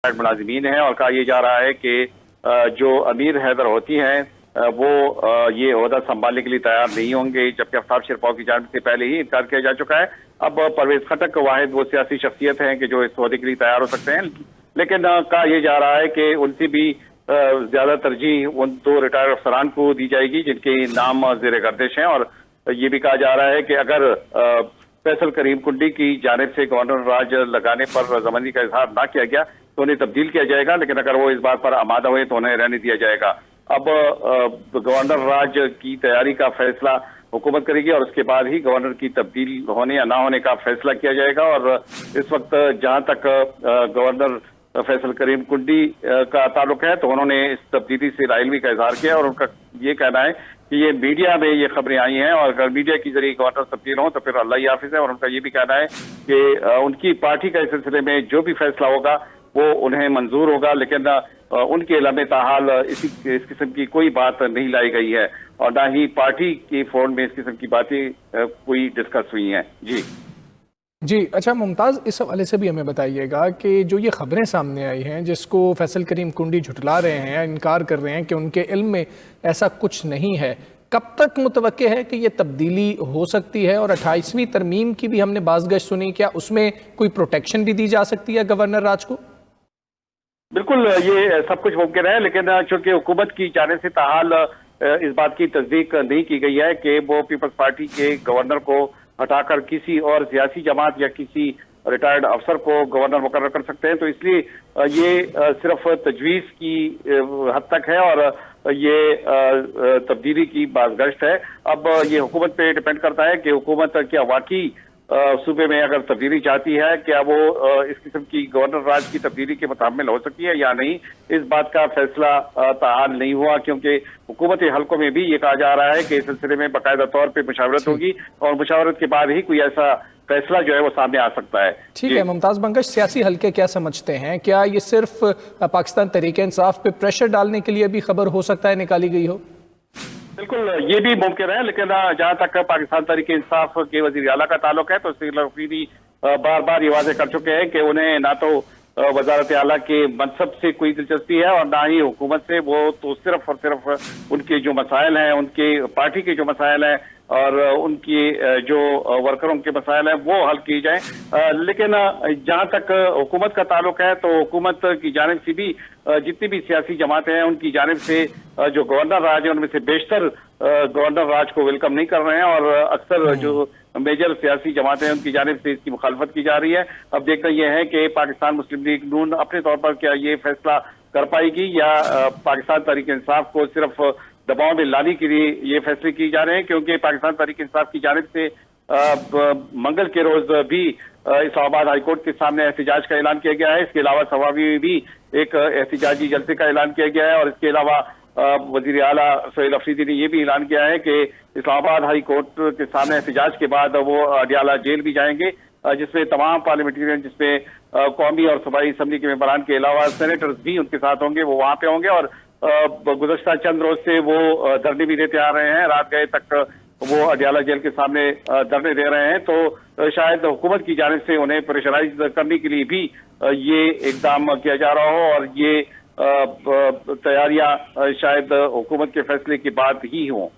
मुलाजिमीन हैं और कहा यह जा रहा है कि जो अमीर हैदर होती हैं वो ये ओहदा संभालने के लिए तैयार नहीं होंगे, जबकि आफ्ताब शेरपाव की जानिब से पहले ही इनकार किया जा चुका है। अब परवेज खटक वाहिद वो सियासी शख्सियत हैं कि जो इस ओहदे के लिए तैयार हो सकते हैं, लेकिन कहा यह जा रहा है कि उनसे भी ज्यादा तरजीह उन दो रिटायर्ड अफसरान को दी जाएगी जिनके नाम जेर गर्दिश हैं। और ये भी कहा जा रहा है कि अगर फैसल करीम कुंडी की जानिब से गवर्नर राज लगाने पर रजामंदी का इजहार ना किया गया तो उन्हें तब्दील किया जाएगा, लेकिन अगर वो इस बात पर आमादा हुए तो उन्हें रहने दिया जाएगा। अब गवर्नर राज की तैयारी का फैसला हुकूमत करेगी और उसके बाद ही गवर्नर की तब्दील होने या ना होने का फैसला किया जाएगा। और इस वक्त जहां तक गवर्नर फैसल करीम कुंडी का ताल्लुक है तो उन्होंने इस तब्दीली से राइलवी का इजहार किया और उनका ये कहना है कि ये मीडिया में ये खबरें आई हैं और अगर मीडिया के जरिए गवर्नर तब्दील हो तो फिर अल्लाह ही हाफिज है। और उनका ये भी कहना है कि उनकी पार्टी का इस सिलसिले में जो भी फैसला होगा वो उन्हें मंजूर होगा, लेकिन उनके इलामे ताहाल इस किस्म की कोई बात नहीं लाई गई है और ना ही पार्टी के फोरम में इस किस्म की बातें कोई डिस्कस हुई हैं। जी अच्छा मुमताज़, इस हवाले से भी हमें बताइएगा कि जो ये खबरें सामने आई हैं जिसको फैसल करीम कुंडी झुटला रहे हैं, इनकार कर रहे हैं कि उनके इल्म में ऐसा कुछ नहीं है, कब तक मुतवक्के है कि ये तब्दीली हो सकती है? और 28वीं तरमीम की भी हमने बाज़गश्त सुनी, क्या उसमें कोई प्रोटेक्शन भी दी जा सकती है गवर्नर राज को? बिल्कुल, ये सब कुछ मुमकिन है, लेकिन चूंकि हुकूमत की जानिब से ताहाल इस बात की तस्दीक नहीं की गई है कि वो पीपल्स पार्टी के गवर्नर को हटाकर किसी और सियासी जमात या किसी रिटायर्ड अफसर को गवर्नर मुकर्रर कर सकते हैं, तो इसलिए ये सिर्फ तजवीज़ की हद तक है और ये तब्दीली की बाज़गश्त है। अब ये हुकूमत पे डिपेंड करता है कि हुकूमत क्या वाकई सूबे में अगर तब्दीली चाहती है, क्या वो इस किस्म की गवर्नर राज की तब्दीली के मुताबिक हो सकती है या नहीं, इस बात का फैसला ताहाल नहीं हुआ, क्योंकि हुकूमती हलकों में भी ये कहा जा रहा है कि इस सिलसिले में बाकायदा तौर पर मुशावरत होगी और मुशावरत के बाद ही कोई ऐसा फैसला जो है वो सामने आ सकता है। ठीक है मुमताज बंगश, सियासी हलके क्या समझते हैं? क्या ये सिर्फ पाकिस्तान तहरीक इंसाफ पे प्रेशर डालने के लिए भी खबर हो सकता है निकाली गई हो? बिल्कुल, ये भी मुमकिन है, लेकिन जहां तक पाकिस्तान तहरीक इंसाफ के वजीर आला का ताल्लुक है तो भी बार बार ये वाज़ेह कर चुके हैं कि उन्हें ना तो वजारत आला के मनसब से कोई दिलचस्पी है और ना ही हुकूमत से। वो तो सिर्फ और सिर्फ उनके जो मसाइल हैं, उनके पार्टी के जो मसाइल हैं और उनकी जो वर्करों के मसाइल हैं वो हल किए जाएं। लेकिन जहां तक हुकूमत का ताल्लुक है तो हुकूमत की जानिब से भी जितनी भी सियासी जमातें हैं उनकी जानिब से जो गवर्नर राज है उनमें से बेशतर गवर्नर राज को वेलकम नहीं कर रहे हैं और अक्सर जो मेजर सियासी जमातें हैं उनकी जानिब से इसकी मुखालफत की जा रही है। अब देखना यह है कि पाकिस्तान मुस्लिम लीग नून अपने तौर पर क्या ये फैसला कर पाएगी या पाकिस्तान तहरीक इंसाफ को सिर्फ दबाव में लाने के लिए ये फैसले किए जा रहे हैं, क्योंकि पाकिस्तान तहरीक इंसाफ की जानिब से मंगल के रोज भी इस्लामाबाद हाईकोर्ट के सामने एहतजाज का ऐलान किया गया है। इसके अलावा सवाबी में भी एक एहतजाजी जलसे का ऐलान किया गया है और इसके अलावा वजीर आला सोहेल अफरीदी ने यह भी ऐलान किया है कि इस्लामाबाद हाई कोर्ट के सामने एहतजाज के बाद वो अडियाला जेल भी जाएंगे, जिसमें तमाम पार्लियामेंटेरियन, जिसमें कौमी और सूबाई असम्बली के मेंबरान के अलावा सेनेटर्स भी उनके साथ होंगे, वो वहां पे होंगे। और गुज़श्ता चंद रोज से वो धरने भी देते आ रहे हैं, रात गए तक वो अडियाला जेल के सामने धरने दे रहे हैं। तो शायद हुकूमत की जानिब से उन्हें प्रेशराइज करने के लिए भी ये इकदाम किया जा रहा हो और ये तैयारियां शायद हुकूमत के फैसले के बाद ही हों।